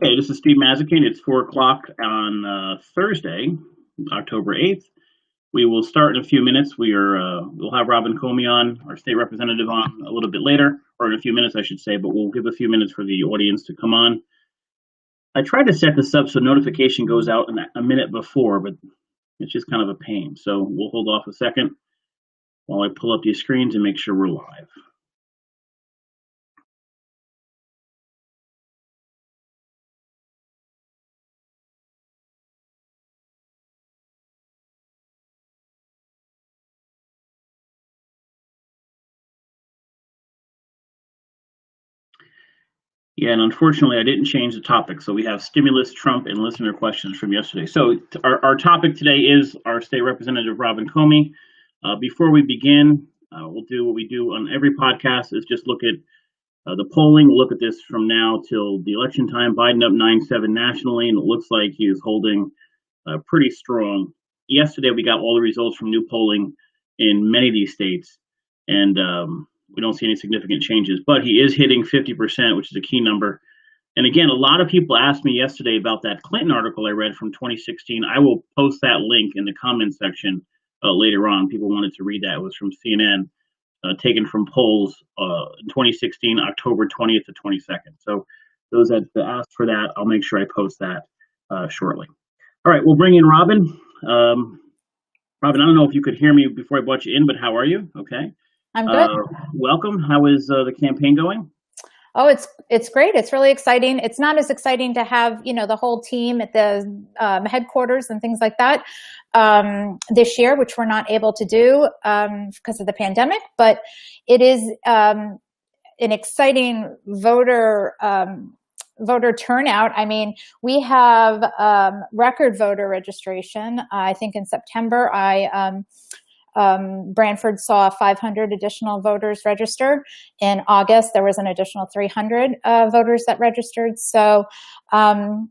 Hey, this is Steve Mazzican. It's 4 o'clock on Thursday, October 8th. We will start in a few minutes. We'll have Robin Comey on, our state representative, on a little bit later, or in a few minutes, I should say, but we'll give a few minutes for the audience to come on. I tried to set this up so notification goes out a minute before, but it's just kind of a pain. So we'll hold off a second while I pull up these screens and make sure we're live. Yeah, and unfortunately, I didn't change the topic. So we have stimulus, Trump, and listener questions from yesterday. So our topic today is our state representative, Robin Comey. Before we begin, we'll do what we do on every podcast, is just look at the polling. We'll look at this from now till the election time. Biden up 9-7 nationally, and it looks like he is holding pretty strong. Yesterday, we got all the results from new polling in many of these states, and we don't see any significant changes, but he is hitting 50%, which is a key number. And again, a lot of people asked me yesterday about that Clinton article I read from 2016. I will post that link in the comments section later on. People wanted to read that. It was from CNN, taken from polls in 2016, October 20th to 22nd. So those that asked for that, I'll make sure I post that shortly. All right, we'll bring in Robin. Robin, I don't know if you could hear me before I brought you in, but how are you? Okay. I'm good. Welcome. How is the campaign going? Oh, it's great. It's really exciting. It's not as exciting to have, the whole team at the headquarters and things like that this year, which we're not able to do because of the pandemic. But it is an exciting voter turnout. I mean, we have record voter registration. I think in September, Branford saw 500 additional voters register. In August, there was an additional 300 voters that registered. So, and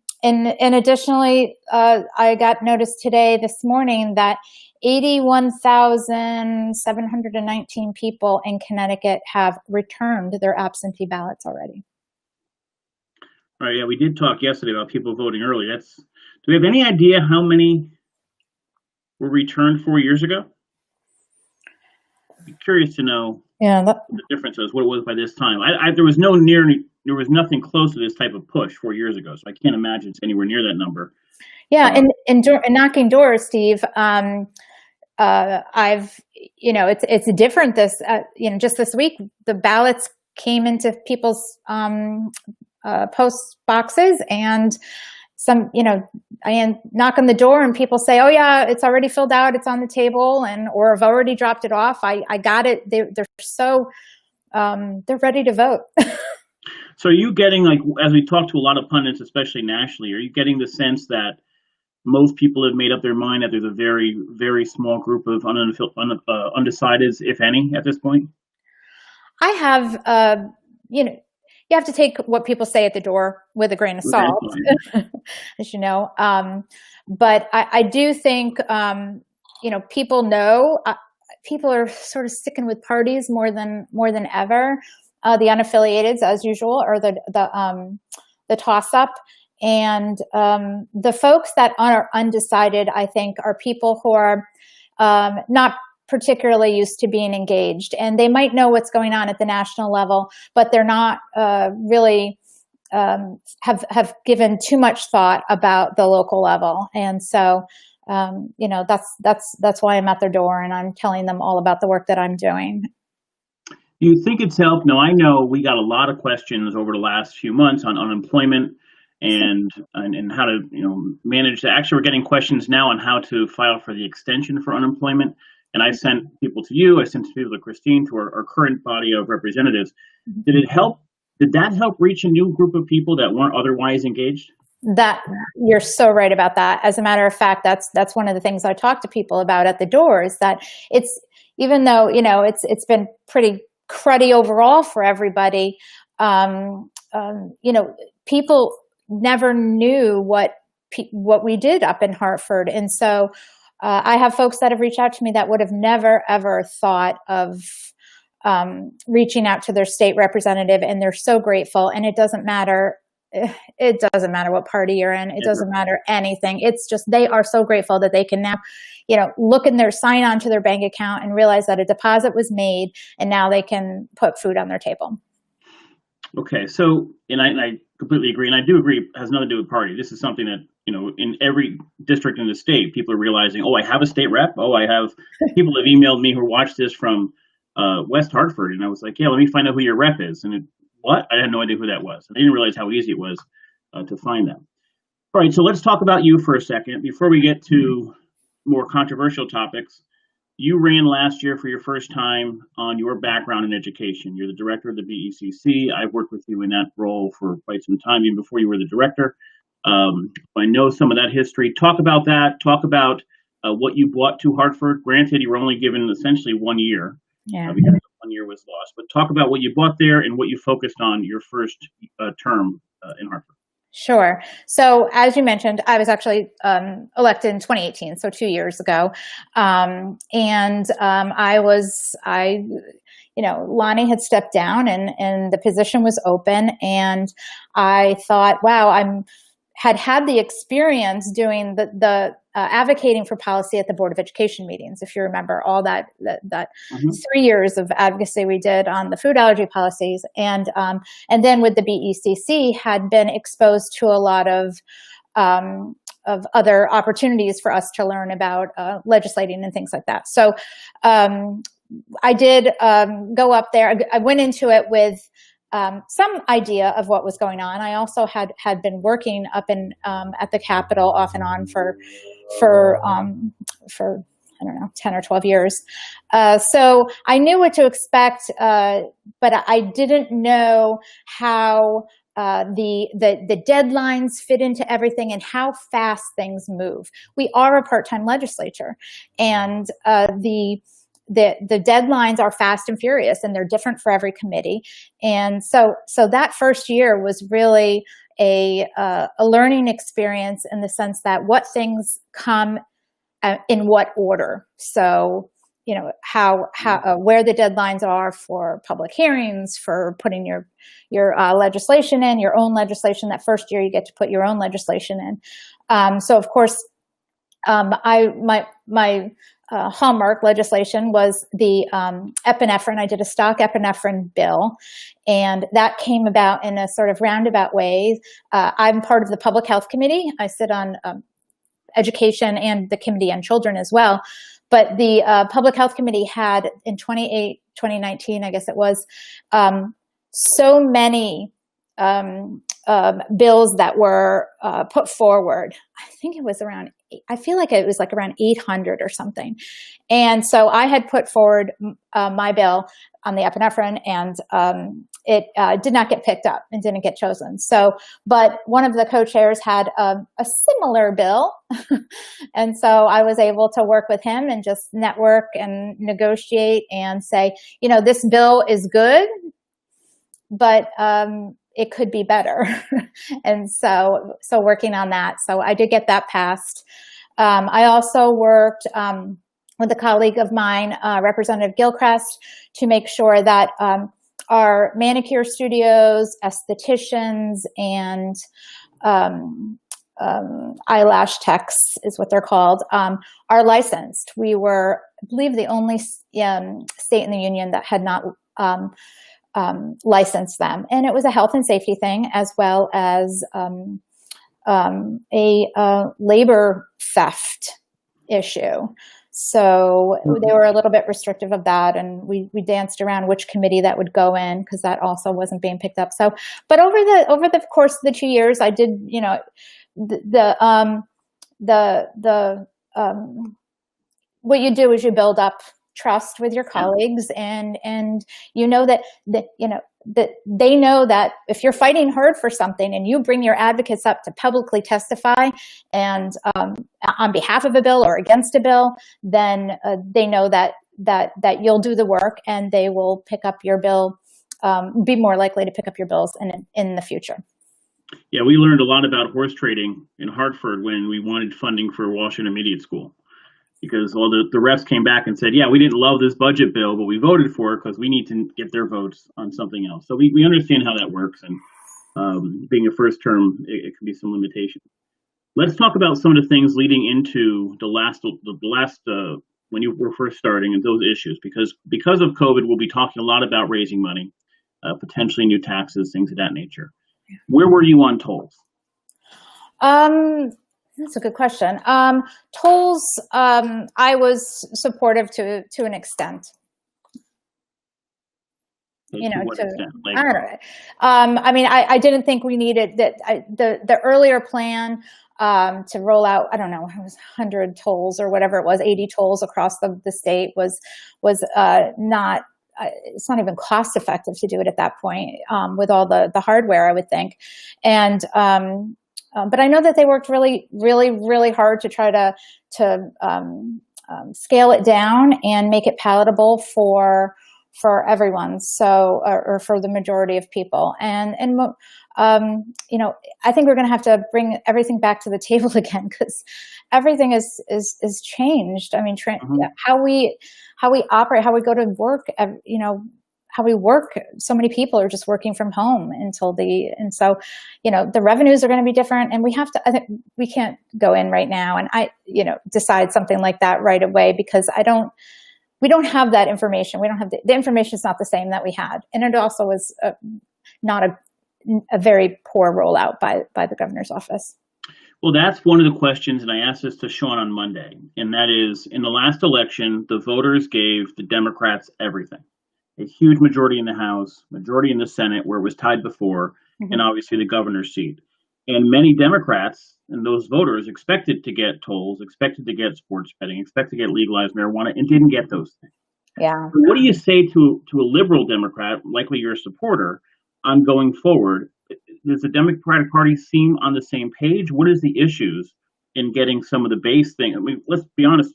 additionally, I got notice this morning that 81,719 people in Connecticut have returned their absentee ballots already. All right, yeah, we did talk yesterday about people voting early. Do we have any idea how many were returned 4 years ago? I'd be curious to know what the difference is, what it was by this time. There was nothing close to this type of push 4 years ago, so I can't imagine it's anywhere near that number. Yeah, and knocking doors, Steve. It's different. Just this week, the ballots came into people's post boxes, and I knock on the door and people say, "Oh yeah, it's already filled out. It's on the table," or I've already dropped it off. I got it. They're ready to vote. So are you getting, as we talk to a lot of pundits, especially nationally, are you getting the sense that most people have made up their mind, that there's a very, very small group of undecideds, if any, at this point? I have, you have to take what people say at the door with a grain of salt, as you know. But I do think, people know, people are sort of sticking with parties more than ever. The unaffiliated, as usual, or the toss-up. And the folks that are undecided, I think, are people who are not particularly used to being engaged, and they might know what's going on at the national level, but they're not really have given too much thought about the local level. And so, that's why I'm at their door and I'm telling them all about the work that I'm doing. Do you think it's helped? Now, I know we got a lot of questions over the last few months on unemployment and how to manage that. Actually, we're getting questions now on how to file for the extension for unemployment. And I sent people to you, I sent people to Christine, to our current body of representatives. Did it help? Did that help reach a new group of people that weren't otherwise engaged? That you're so right about that. As a matter of fact, that's one of the things I talk to people about at the door, is that it's, even though it's been pretty cruddy overall for everybody, people never knew what we did up in Hartford. And so I have folks that have reached out to me that would have never, ever thought of reaching out to their state representative, and they're so grateful. And it doesn't matter it doesn't matter what party you're in. It doesn't matter anything. It's just, they are so grateful that they can now, look in their sign on to their bank account and realize that a deposit was made, and now they can put food on their table. Okay. So, and I completely agree. And I do agree, it has nothing to do with party. This is something that, in every district in the state, people are realizing, oh, I have a state rep. Oh, I have people have emailed me who watched this from West Hartford. And I was like, yeah, let me find out who your rep is. And what? I had no idea who that was. I didn't realize how easy it was to find them. All right. So let's talk about you for a second before we get to more controversial topics. You ran last year for your first time on your background in education. You're the director of the BECC. I've worked with you in that role for quite some time, even before you were the director. I know some of that history. Talk about that. Talk about what you brought to Hartford. Granted, you were only given essentially 1 year. Yeah. Because 1 year was lost. But talk about what you brought there and what you focused on your first term in Hartford. Sure. So as you mentioned, I was actually elected in 2018, so 2 years ago. Lonnie had stepped down and the position was open, and I thought, wow, had the experience doing the advocating for policy at the Board of Education meetings. If you remember all that 3 years of advocacy we did on the food allergy policies, and then with the BECC had been exposed to a lot of other opportunities for us to learn about legislating and things like that. So I did go up there. I went into it with some idea of what was going on. I also had been working up in at the Capitol off and on for I don't know, 10 or 12 years. So I knew what to expect, but I didn't know how the deadlines fit into everything and how fast things move. We are a part-time legislature, and the deadlines are fast and furious, and they're different for every committee. And so that first year was really a learning experience in the sense that what things come in what order. So, where the deadlines are for public hearings, for putting your legislation in, your own legislation. That first year you get to put your own legislation in. So of course, my hallmark legislation was the epinephrine. I did a stock epinephrine bill, and that came about in a sort of roundabout way. I'm part of the Public Health Committee. I sit on Education and the Committee on Children as well. But the Public Health Committee had in 2019, I guess it was, so many bills that were put forward. I feel like it was like around 800 or something. And so I had put forward my bill on the epinephrine, and it did not get picked up and didn't get chosen. So, but one of the co-chairs had a similar bill. And so I was able to work with him and just network and negotiate and say, this bill is good, but it could be better. And so working on that. So I did get that passed. I also worked with a colleague of mine, Representative Gilchrist, to make sure that our manicure studios, estheticians, and eyelash techs is what they're called, are licensed. We were, I believe, the only state in the union that had not licensed them. And it was a health and safety thing, as well as a labor theft issue. So they were a little bit restrictive of that, and we danced around which committee that would go in, because that also wasn't being picked up. So, but over the course of the 2 years, I did, what you do is you build up trust with your colleagues, and that they know that if you're fighting hard for something and you bring your advocates up to publicly testify and on behalf of a bill or against a bill, then they know that you'll do the work, and they will pick up your bill, be more likely to pick up your bills in the future. Yeah, we learned a lot about horse trading in Hartford when we wanted funding for Walsh Intermediate School, because all the reps came back and said, yeah, we didn't love this budget bill, but we voted for it because we need to get their votes on something else. So we understand how that works. And Being a first term, it can be some limitation. Let's talk about some of the things leading into the last when you were first starting and those issues, because of COVID, we'll be talking a lot about raising money, potentially new taxes, things of that nature. Where were you on tolls? That's a good question. Tolls, I was supportive to an extent. You know, I don't know. I mean, I didn't think we needed that. The earlier plan to roll out, I don't know, it was 100 tolls or whatever it was, 80 tolls across the state was not. It's not even cost effective to do it at that point with all the hardware, I would think. And but I know that they worked really, really, really hard to try to scale it down and make it palatable for everyone, so or for the majority of people, and you know, I think we're going to have to bring everything back to the table again, because everything is changed. I mean, how we operate, how we go to work, you know, how we work. So many people are just working from home and so, you know, the revenues are going to be different, and we have to. I think we can't go in right now and you know, decide something like that right away, because we don't have that information. We don't have the information is not the same that we had. And it also was not a very poor rollout by the governor's office. Well, that's one of the questions, and I asked this to Sean on Monday, and that is, in the last election, the voters gave the Democrats everything. A huge majority in the House, majority in the Senate, where it was tied before, and obviously the governor's seat. And many Democrats and those voters expected to get tolls, expected to get sports betting, expected to get legalized marijuana, and didn't get those things. Yeah. So what do you say to a liberal Democrat, likely your supporter, on going forward? Does the Democratic Party seem on the same page? What is the issues in getting some of the base thing? I mean, let's be honest.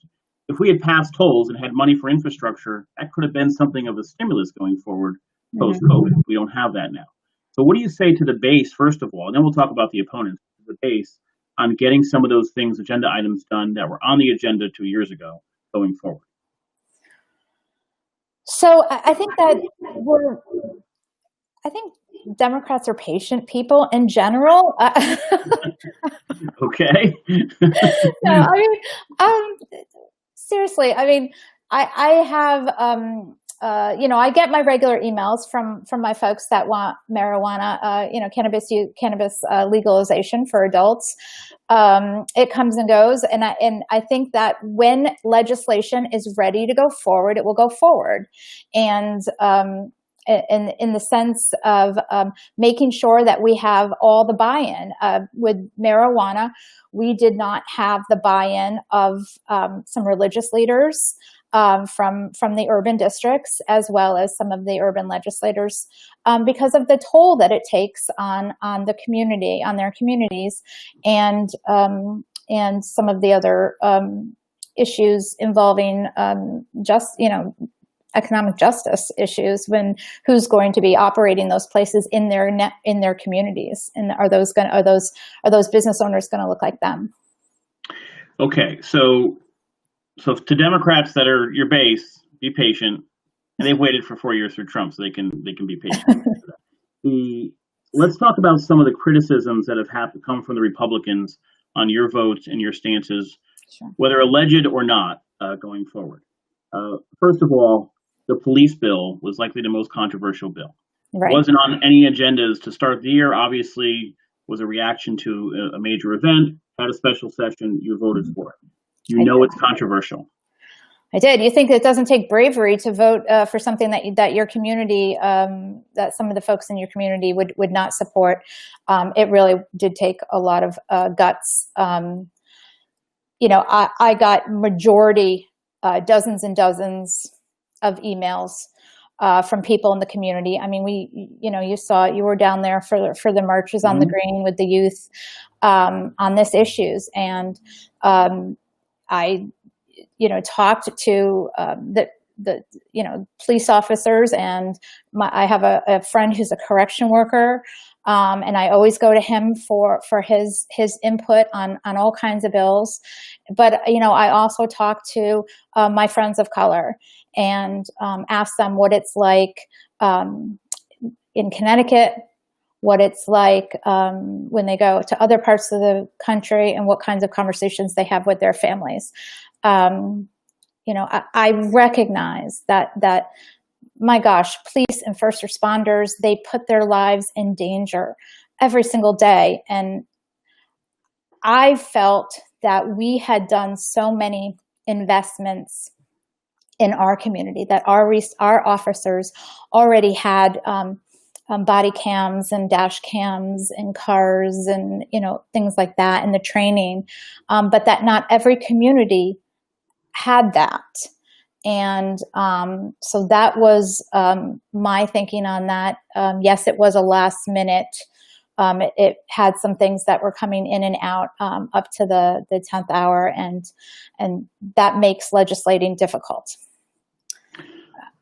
If we had passed tolls and had money for infrastructure, that could have been something of a stimulus going forward post-COVID. We don't have that now. So what do you say to the base, first of all, and then we'll talk about the opponents, the base, on getting some of those things, agenda items done that were on the agenda 2 years ago going forward? So I think that I think Democrats are patient people in general. Okay. No, I mean, seriously, I mean, I have, you know, I get my regular emails from my folks that want marijuana, you know, cannabis legalization for adults. It comes and goes, and I think that when legislation is ready to go forward, it will go forward, and in the sense of making sure that we have all the buy-in. With marijuana, we did not have the buy-in of some religious leaders from the urban districts, as well as some of the urban legislators, because of the toll that it takes on the community, on their communities, and some of the other issues involving just, you know, economic justice issues, when who's going to be operating those places in their communities, and are those business owners going to look like them? Okay, so to Democrats that are your base, be patient, and they've waited for 4 years for Trump, so they can be patient. Let's talk about some of the criticisms that have come from the Republicans on your votes and your stances, sure, whether alleged or not, going forward. First of all, the police bill was likely the most controversial bill. Right. It wasn't on any agendas to start the year. Obviously, was a reaction to a major event, had a special session, you voted for it. You know it's controversial. I did. You think it doesn't take bravery to vote for something that your community, that some of the folks in your community would not support? It really did take a lot of guts. You know, I got majority, dozens and dozens of emails from people in the community. I mean, you were down there for the marches on the Green with the youth on this issues, and I, you know, talked to the police officers, and I have a friend who's a correction worker, and I always go to him for his input on all kinds of bills. But you know, I also talk to my friends of color and ask them what it's like in Connecticut, what it's like when they go to other parts of the country, and what kinds of conversations they have with their families. I recognize that my gosh, police and first responders, they put their lives in danger every single day. And I felt that we had done so many investments in our community, that our officers already had body cams and dash cams in cars and, things like that, and the training, but that not every community had that. And so that was my thinking on that. Yes, it was a last minute. It had some things that were coming in and out up to the 10th hour, and that makes legislating difficult.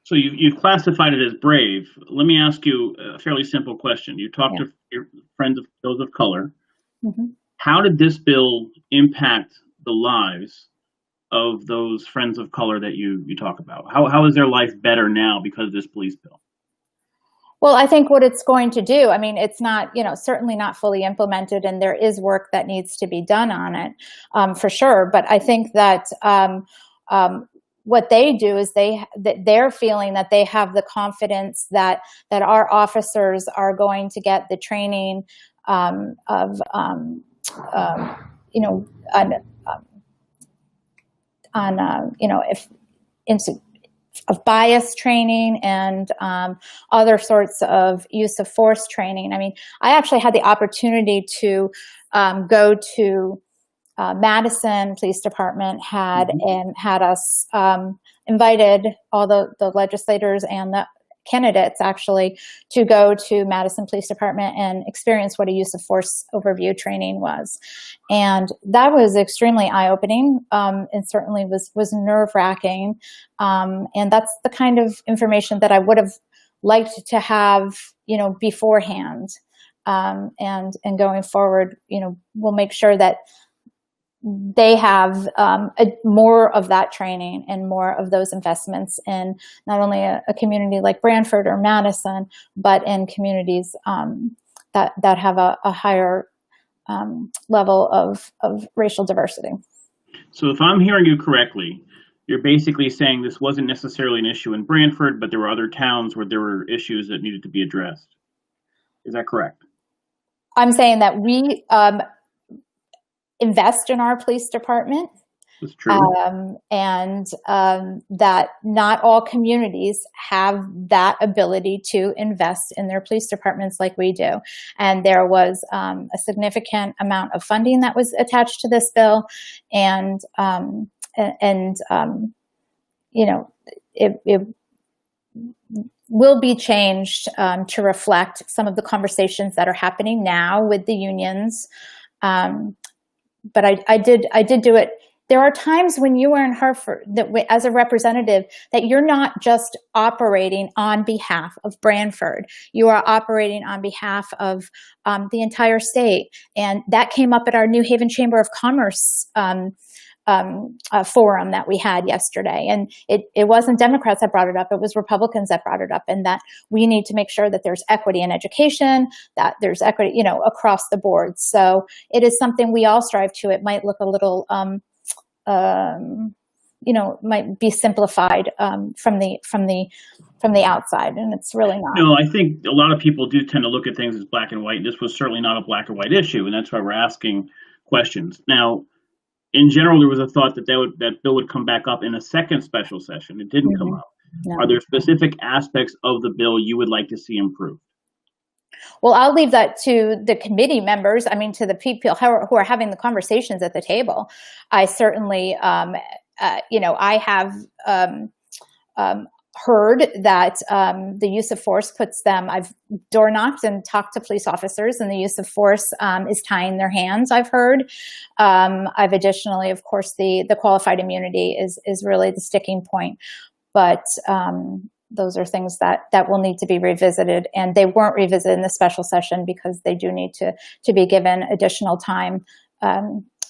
So you've classified it as brave. Let me ask you a fairly simple question. You talked to your friends, those of color. Mm-hmm. How did this bill impact the lives of those friends of color that you talk about? How is their life better now because of this police bill? Well, I think what it's going to do, I mean, it's not, certainly not fully implemented, and there is work that needs to be done on it, for sure. But I think that what they do is they're feeling that they have the confidence that our officers are going to get the training of bias training and other sorts of use of force training. I mean, I actually had the opportunity to go to Madison Police Department had us invited, all the legislators and the candidates actually, to go to Madison Police Department and experience what a use of force overview training was. And that was extremely eye-opening, and certainly was nerve-wracking. And that's the kind of information that I would have liked to have, beforehand. And going forward, we'll make sure that they have more of that training and more of those investments in not only a community like Branford or Madison, but in communities that have a higher level of racial diversity. So if I'm hearing you correctly, you're basically saying this wasn't necessarily an issue in Branford, but there were other towns where there were issues that needed to be addressed. Is that correct? I'm saying that we invest in our police department. That's true. And that not all communities have that ability to invest in their police departments like we do. And there was a significant amount of funding that was attached to this bill. And it will be changed to reflect some of the conversations that are happening now with the unions. But I did do it. There are times when you are in Hartford that as a representative, that you're not just operating on behalf of Branford. You are operating on behalf of the entire state. And that came up at our New Haven Chamber of Commerce forum that we had yesterday. And it wasn't Democrats that brought it up, it was Republicans that brought it up, and that we need to make sure that there's equity in education, that there's equity, across the board. So it is something we all strive to. It might look a little, might be simplified from the outside, and it's really not. No, I think a lot of people do tend to look at things as black and white. This was certainly not a black and white issue, and that's why we're asking questions. Now, in general, there was a thought that that bill would come back up in a second special session. It didn't come up. No. Are there specific aspects of the bill you would like to see improved? Well, I'll leave that to the committee members. I mean, to the people who are having the conversations at the table. I certainly, I have heard that the use of force puts them, I've door knocked and talked to police officers, and the use of force is tying their hands, I've heard. I've additionally, of course, the qualified immunity is really the sticking point. But those are things that will need to be revisited, and they weren't revisited in the special session because they do need to be given additional time,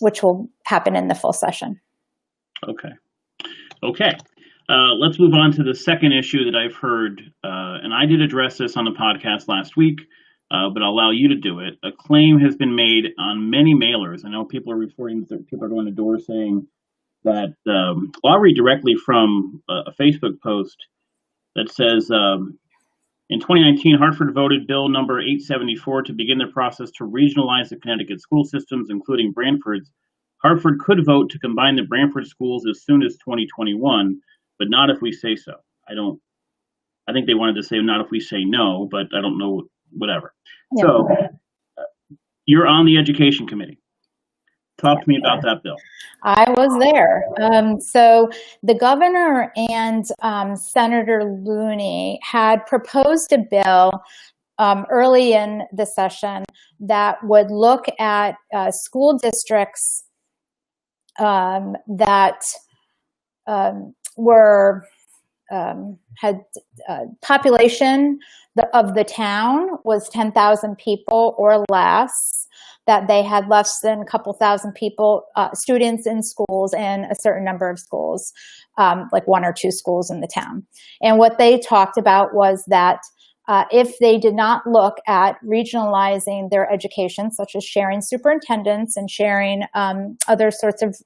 which will happen in the full session. Okay. Let's move on to the second issue that I've heard, and I did address this on the podcast last week. but I'll allow you to do it. A claim has been made on many mailers. I know people are reporting that people are going to door saying that, I'll read directly from a Facebook post that says, in 2019, Hartford voted Bill number 874 to begin the process to regionalize the Connecticut school systems, including Branford's. Hartford could vote to combine the Branford schools as soon as 2021, but not if we say so. I think they wanted to say not if we say no, but I don't know, whatever. Yeah. So you're on the education committee. Talk to me about that bill. I was there. So the governor and Senator Looney had proposed a bill early in the session that would look at school districts that were had population of the town was 10,000 people or less, that they had less than a couple thousand people, students in schools, and a certain number of schools, like 1 or 2 schools in the town. And what they talked about was that if they did not look at regionalizing their education, such as sharing superintendents and sharing other sorts of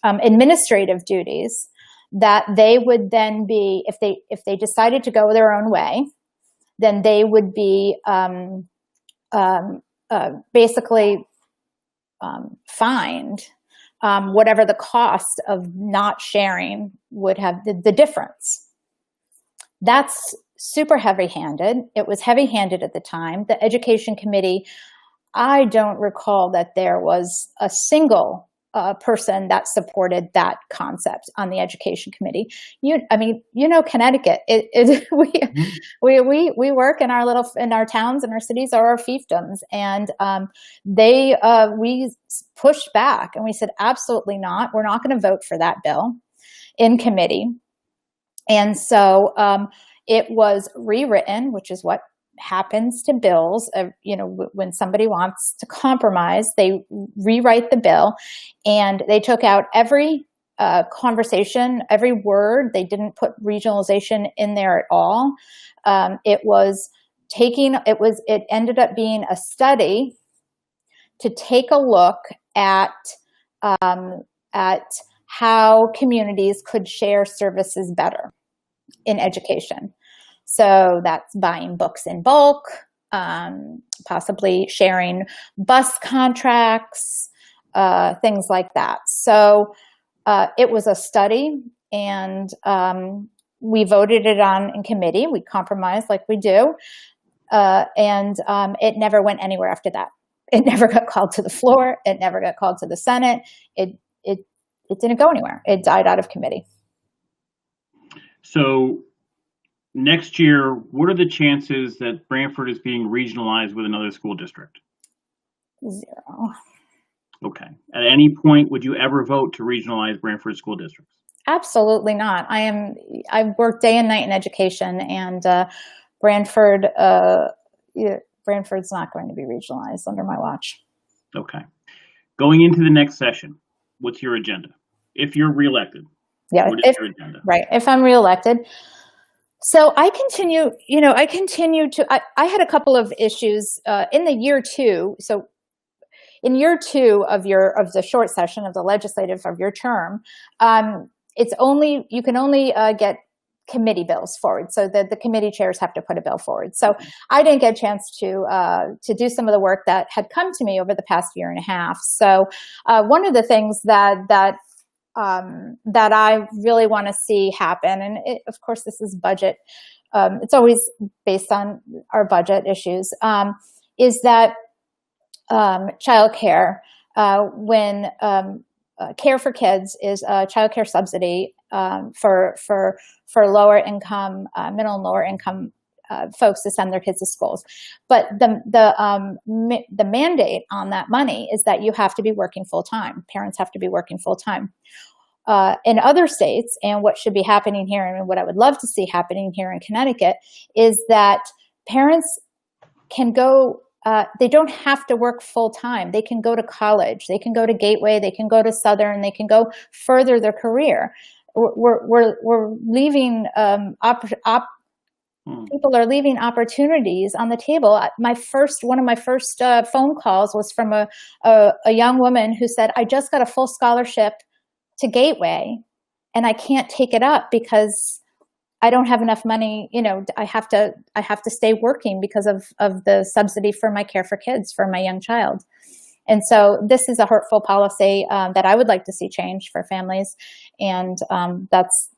administrative duties, that they would then be, if they decided to go their own way, then they would be basically fined whatever the cost of not sharing would have, the difference. That's super heavy-handed. It was heavy-handed at the time. The Education Committee, I don't recall that there was a single person that supported that concept on the Education Committee. Connecticut. We work in our towns and our cities are our fiefdoms, and we pushed back and we said absolutely not. We're not going to vote for that bill in committee, and so it was rewritten, which is what happens to bills. When somebody wants to compromise, they rewrite the bill, and they took out every conversation, every word. They didn't put regionalization in there at all. It ended up being a study to take a look at how communities could share services better in education. So that's buying books in bulk, possibly sharing bus contracts, things like that. So it was a study, and we voted it on in committee. We compromised like we do, and it never went anywhere after that. It never got called to the floor. It never got called to the Senate. It didn't go anywhere. It died out of committee. So next year, what are the chances that Branford is being regionalized with another school district? 0. Okay. At any point, would you ever vote to regionalize Branford school districts? Absolutely not. I've worked day and night in education, and Branford's not going to be regionalized under my watch. Okay. Going into the next session, what's your agenda? If you're reelected, what is your agenda? Right. If I'm reelected. So I continue to, I had a couple of issues in the year 2. So in year 2 of the short session of the legislative of your term, you can only get committee bills forward. So the committee chairs have to put a bill forward. So I didn't get a chance to do some of the work that had come to me over the past year and a half. So one of the things that I really want to see happen, and of course this is budget, it's always based on our budget issues, is that childcare, when Care for Kids is a childcare subsidy for lower income, middle and lower income folks to send their kids to schools. But the mandate on that money is that you have to be working full time. Parents have to be working full time. In other states, and what should be happening here, and what I would love to see happening here in Connecticut, is that parents can go, they don't have to work full time. They can go to college, they can go to Gateway, they can go to Southern, they can go further their career. We're leaving People are leaving opportunities on the table. One of my first phone calls was from a young woman who said, I just got a full scholarship to Gateway and I can't take it up because I don't have enough money. I have to stay working because of the subsidy for my Care for Kids for my young child. And so this is a hurtful policy that I would like to see change for families. And that's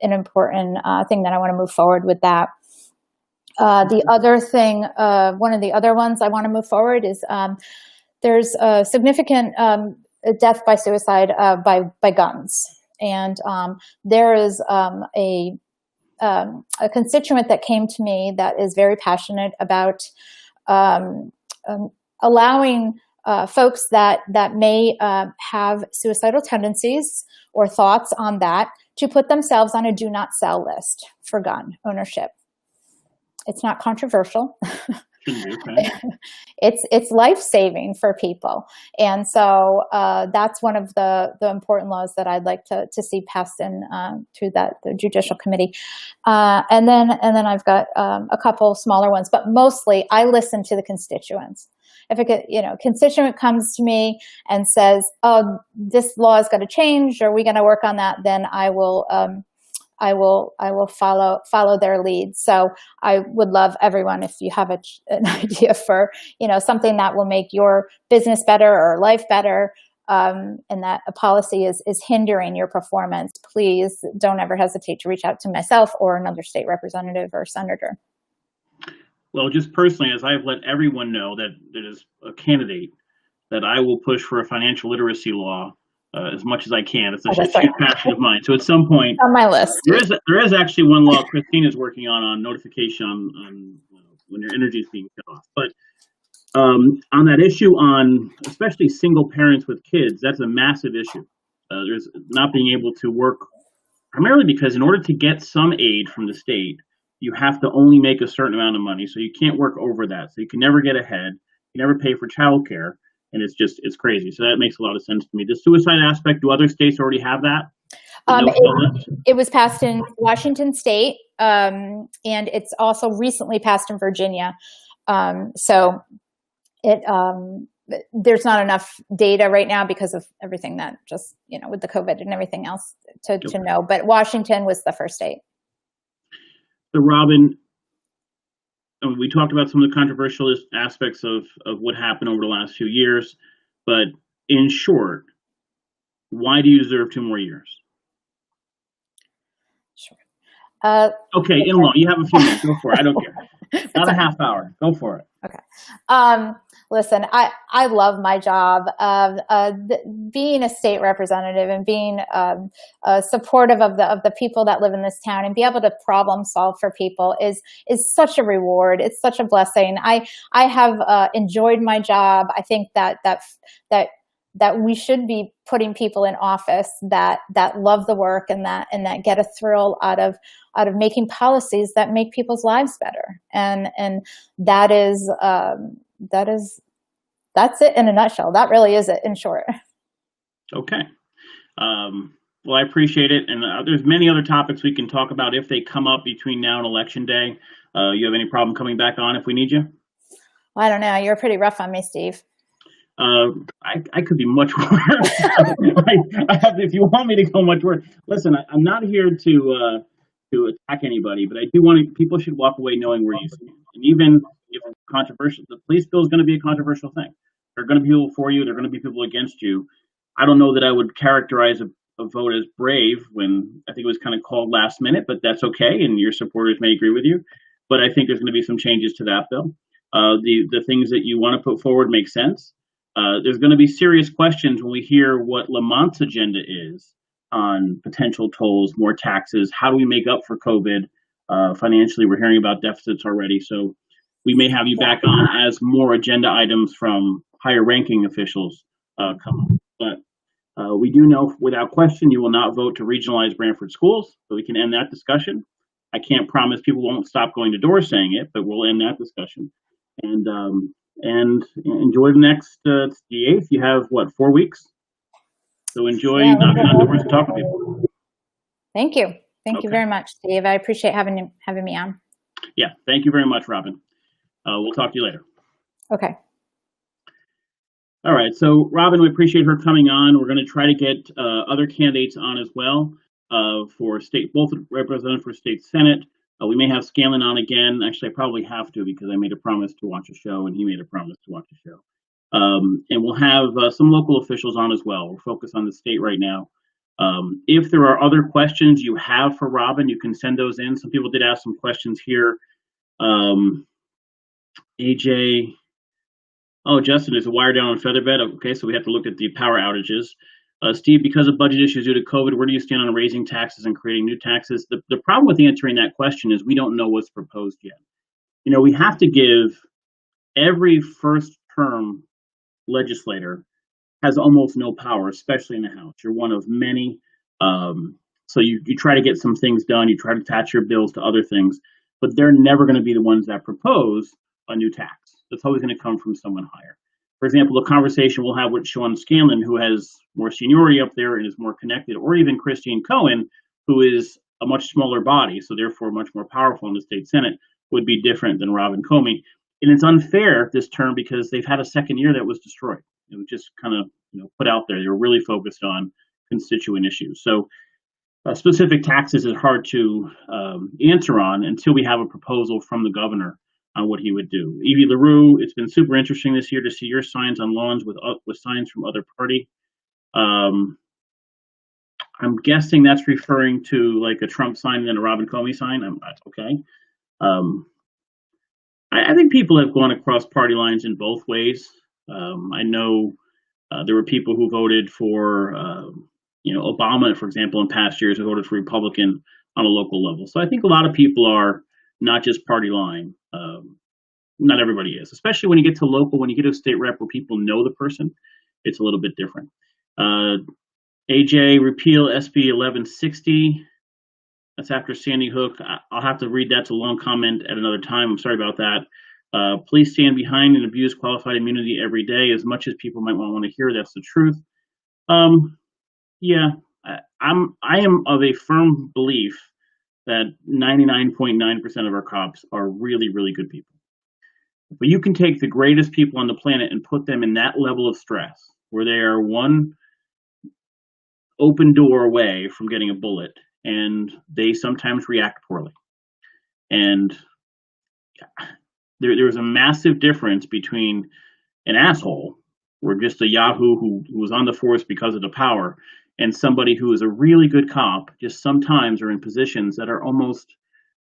an important thing that I want to move forward with that. The other thing, one of the other ones I want to move forward is there's a significant death by suicide by guns. And there is a constituent that came to me that is very passionate about allowing folks that may have suicidal tendencies or thoughts on that to put themselves on a do not sell list for gun ownership. It's not controversial. It's life-saving for people. And so that's one of the important laws that I'd like to see passed in through the Judicial Committee. And then I've got a couple smaller ones, but mostly I listen to the constituents. If a constituent comes to me and says, "Oh, this law is going to change, or we're going to work on that," then I will follow their lead. So I would love everyone, if you have an idea for something that will make your business better or life better, and that a policy is hindering your performance, please don't ever hesitate to reach out to myself or another state representative or senator. Well, just personally, as I've let everyone know that is a candidate, that I will push for a financial literacy law as much as I can. It's a huge passion of mine. So at some point, on my list, there is actually one law Christina's working on notification on when your energy is being cut off. But on that issue, on especially single parents with kids, that's a massive issue. There's not being able to work, primarily because in order to get some aid from the state, you have to only make a certain amount of money. So you can't work over that. So you can never get ahead. You never pay for childcare. And it's crazy. So that makes a lot of sense to me. The suicide aspect, do other states already have that? It was passed in Washington State, and it's also recently passed in Virginia. So there's not enough data right now because of everything that just, with the COVID and everything else to know. But Washington was the first state. So Robin, we talked about some of the controversial aspects of what happened over the last few years, but in short, why do you deserve 2 more years? Sure. Okay, in law, you have a few minutes. Go for it. I don't care. Not a half hour. Go for it. Okay. Listen, I love my job of being a state representative and being supportive of the people that live in this town, and be able to problem solve for people is such a reward. It's such a blessing. I have enjoyed my job. I think that we should be putting people in office that love the work and that get a thrill out of making policies that make people's lives better. And that's it in a nutshell. That really is it in short. Okay. Well, I appreciate it. And there's many other topics we can talk about if they come up between now and Election Day. You have any problem coming back on if we need you? Well, I don't know. You're pretty rough on me, Steve. I could be much worse. If you want me to go much worse, listen, I'm not here to attack anybody, but I do want people should walk away knowing where you stand. And even if it's controversial, the police bill is going to be a controversial thing. There are going to be people for you. There are going to be people against you. I don't know that I would characterize a vote as brave when I think it was kind of called last minute, but that's okay. And your supporters may agree with you. But I think there's going to be some changes to that bill. The things that you want to put forward make sense. There's going to be serious questions when we hear what Lamont's agenda is on potential tolls, more taxes. How do we make up for COVID financially? We're hearing about deficits already. So we may have you back on as more agenda items from higher ranking officials come up. But we do know without question you will not vote to regionalize Branford schools, so we can end that discussion. I can't promise people won't stop going to doors saying it, but we'll end that discussion. And enjoy the next, the 8th. You have, 4 weeks? So enjoy knocking on doors and talking to people. Thank you. Thank you very much, Steve. I appreciate having me on. Yeah, thank you very much, Robin. We'll talk to you later. Okay. All right, so Robin, we appreciate her coming on. We're going to try to get other candidates on as well for state, both representative for state senate. We may have Scanlon on again. Actually, I probably have to because I made a promise to watch a show, and he made a promise to watch a show. And we'll have some local officials on as well. We're focused on the state right now. If there are other questions you have for Robin, you can send those in. Some people did ask some questions here. AJ. Oh, Justin, is a wire down on Featherbed? Okay, so we have to look at the power outages. Steve, because of budget issues due to COVID, where do you stand on raising taxes and creating new taxes? The problem with answering that question is we don't know what's proposed yet. You know, we have to give every first term legislator has almost no power, especially in the House. You're one of many. So you try to get some things done. You try to attach your bills to other things, but they're never going to be the ones that propose a new tax. It's always going to come from someone higher. For example, the conversation we'll have with Sean Scanlon, who has more seniority up there and is more connected, or even Christine Cohen, who is a much smaller body, so therefore much more powerful in the state Senate, would be different than Robin Comey. And it's unfair this term because they've had a second year that was destroyed. It was just kind of put out there. They were really focused on constituent issues. So specific taxes is hard to answer on until we have a proposal from the governor on what he would do. Evie LaRue, it's been super interesting this year to see your signs on lawns with signs from other party. I'm guessing that's referring to like a Trump sign and a Robin Comey sign. Okay. I think people have gone across party lines in both ways. I know there were people who voted for, Obama, for example, in past years, who voted for Republican on a local level. So I think a lot of people are not just party line. Not everybody is, especially when you get to local, when you get to a state rep where people know the person, it's a little bit different. AJ, repeal SB 1160. That's after Sandy Hook. I'll have to read that. It's a long comment at another time. I'm sorry about that. Please stand behind and abuse qualified immunity every day. As much as people might want to hear, that's the truth. Yeah, I am of a firm belief that 99.9% of our cops are really, really good people. But you can take the greatest people on the planet and put them in that level of stress where they are one open door away from getting a bullet, and they sometimes react poorly. And there's a massive difference between an asshole or just a yahoo who was on the force because of the power and somebody who is a really good cop, just sometimes are in positions that are almost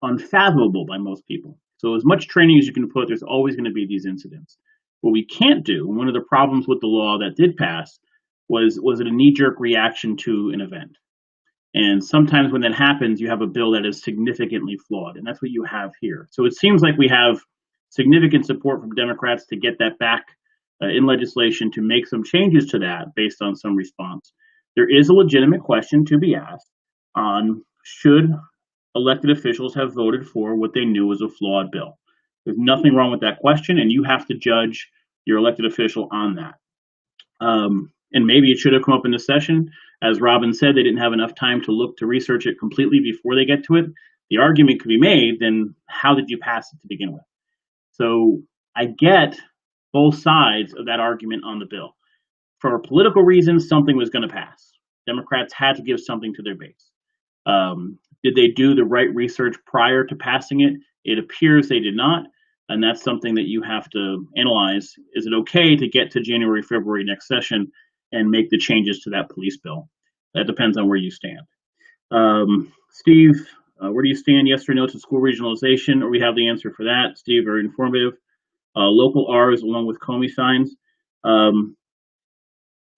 unfathomable by most people. So as much training as you can put, there's always going to be these incidents. What we can't do, one of the problems with the law that did pass, was it a knee-jerk reaction to an event. And sometimes when that happens, you have a bill that is significantly flawed, and that's what you have here. So it seems like we have significant support from Democrats to get that back in legislation, to make some changes to that based on some response. There is a legitimate question to be asked on should elected officials have voted for what they knew was a flawed bill. There's nothing wrong with that question, and you have to judge your elected official on that. And maybe it should have come up in the session. As Robin said, they didn't have enough time to look to research it completely before they get to it. The argument could be made, then how did you pass it to begin with? So I get both sides of that argument on the bill. For political reasons, something was going to pass. Democrats had to give something to their base. Did they do the right research prior to passing it? It appears they did not, and that's something that you have to analyze. Is it okay to get to January, February next session and make the changes to that police bill? That depends on where you stand. Steve, where do you stand? Yes or no to school regionalization? Or we have the answer for that. Steve, very informative. Local R's along with Comey signs.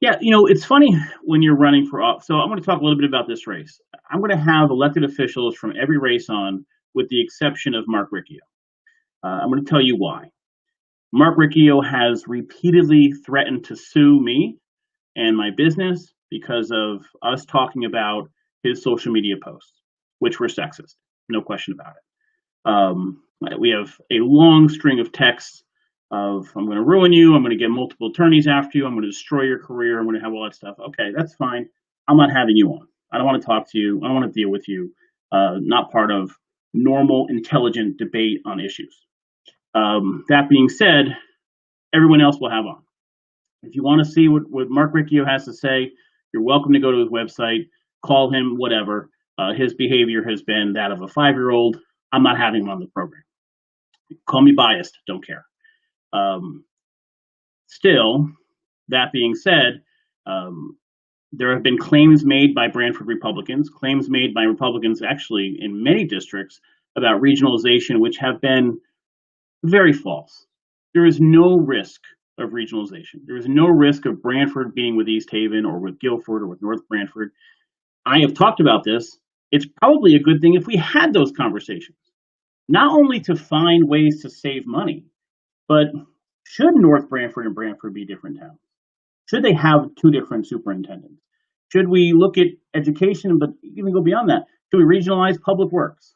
Yeah, it's funny when you're running for office. So I'm going to talk a little bit about this race. I'm going to have elected officials from every race on, with the exception of Mark Riccio. I'm going to tell you why. Mark Riccio has repeatedly threatened to sue me and my business because of us talking about his social media posts, which were sexist. No question about it. We have a long string of texts of, I'm going to ruin you, I'm going to get multiple attorneys after you, I'm going to destroy your career, I'm going to have all that stuff. Okay, that's fine. I'm not having you on. I don't want to talk to you. I don't want to deal with you. Not part of normal, intelligent debate on issues. That being said, everyone else will have on. If you want to see what Mark Riccio has to say, you're welcome to go to his website, call him, whatever. His behavior has been that of a 5-year-old. I'm not having him on the program. Call me biased, don't care. Still, that being said, there have been claims made by Branford Republicans, claims made by Republicans actually in many districts about regionalization, which have been very false. There is no risk of regionalization. There is no risk of Branford being with East Haven or with Guilford or with North Branford. I have talked about this. It's probably a good thing if we had those conversations, not only to find ways to save money, but should North Branford and Branford be different towns? Should they have 2 different superintendents? Should we look at education, but even go beyond that? Should we regionalize public works?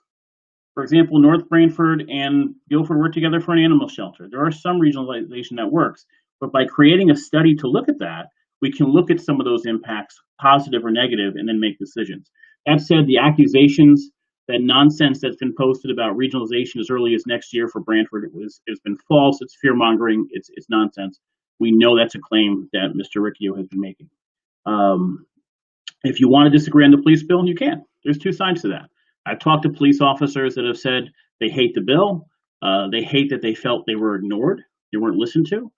For example, North Branford and Guilford work together for an animal shelter. There are some regionalization that works, but by creating a study to look at that, we can look at some of those impacts, positive or negative, and then make decisions. That said, the accusations, that nonsense that's been posted about regionalization as early as next year for Branford, it's been false, it's fear-mongering, it's nonsense. We know that's a claim that Mr. Riccio has been making. If you want to disagree on the police bill, you can. There's 2 sides to that. I've talked to police officers that have said they hate the bill. They hate that they felt they were ignored. They weren't listened to.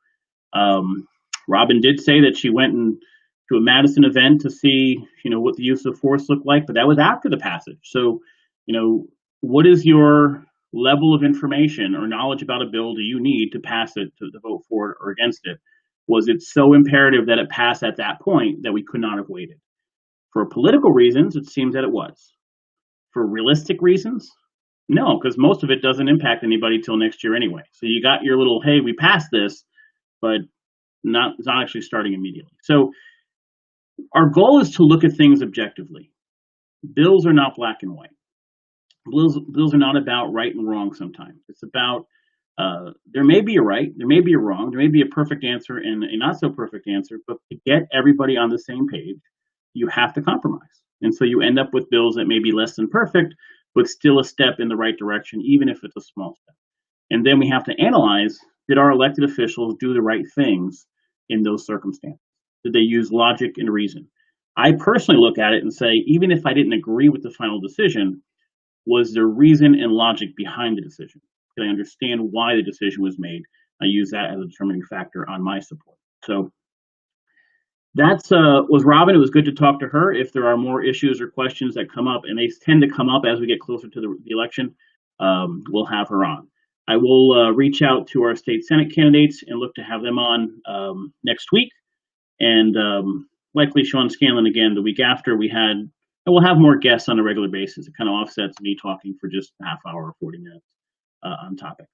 Robin did say that she went to a Madison event to see, what the use of force looked like, but that was after the passage. So, what is your level of information or knowledge about a bill do you need to pass it, to vote for it or against it? Was it so imperative that it passed at that point that we could not have waited? For political reasons, it seems that it was. For realistic reasons, no, because most of it doesn't impact anybody till next year anyway. So you got your little, hey, we passed this, but it's not actually starting immediately. So our goal is to look at things objectively. Bills are not black and white. Bills are not about right and wrong sometimes. It's about, there may be a right, there may be a wrong, there may be a perfect answer and a not so perfect answer, but to get everybody on the same page, you have to compromise. And so you end up with bills that may be less than perfect, but still a step in the right direction, even if it's a small step. And then we have to analyze, did our elected officials do the right things in those circumstances? Did they use logic and reason? I personally look at it and say, even if I didn't agree with the final decision, was there reason and logic behind the decision? Did I understand why the decision was made? I use that as a determining factor on my support. So that's was Robin. It was good to talk to her. If there are more issues or questions that come up, and they tend to come up as we get closer to the election, we'll have her on. I will reach out to our state Senate candidates and look to have them on next week, and likely Sean Scanlon again the week after. We'll have more guests on a regular basis. It kind of offsets me talking for just a half hour or 40 minutes on topics.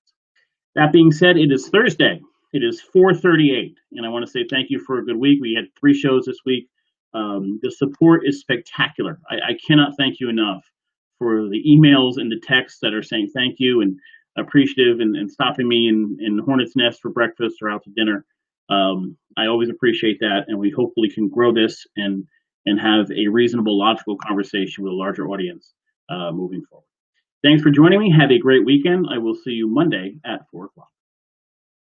That being said, it is Thursday. It is 4:38, and I want to say thank you for a good week. We had 3 shows this week. The support is spectacular. I cannot thank you enough for the emails and the texts that are saying thank you and appreciative and stopping me in Hornet's Nest for breakfast or out to dinner. I always appreciate that, and we hopefully can grow this and have a reasonable, logical conversation with a larger audience moving forward. Thanks for joining me. Have a great weekend. I will see you Monday at 4 o'clock.